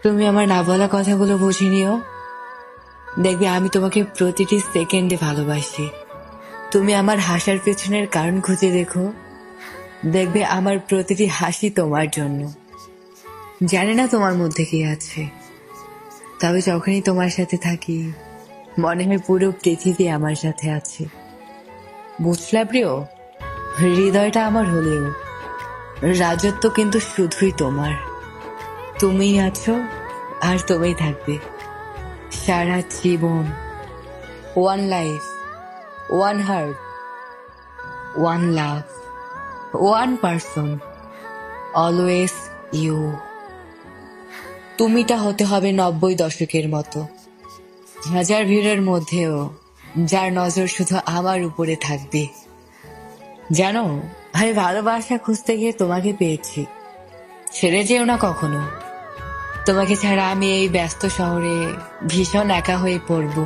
তুমি আমার না বলা কথাগুলো বুঝে নিও। দেখবে আমি তোমাকে প্রতিটি সেকেন্ডে ভালোবাসি। তুমি আমার হাসার পেছনের কারণ খুঁজে দেখো, দেখবে আমার প্রতিটি হাসি তোমার জন্য। জানি না তোমার মধ্যে কি আছে, তবে যখনই তোমার সাথে থাকি মনে হয় পুরো পৃথিবী আমার সাথে আছে। বুঝলা প্রিয়, হৃদয়টা আমার হলেও রাজত্ব কিন্তু শুধুই তোমার। তুমিই আছো আর তুমিই থাকবে সারা জীবন। One life, one heart, one love, one person, always you. তুমিটা হতে হবে 90 দশকের মতো, হাজার ভিড়ের মধ্যেও যার নজর শুধু আমার উপরে থাকবে। জানো, আমি ভালোবাসা খুঁজতে গিয়ে তোমাকে পেয়েছি। ছেড়ে যেও না কখনো। তোমাকে ছাড়া আমি এই ব্যস্ত শহরে ভীষণ একা হয়ে পড়ব।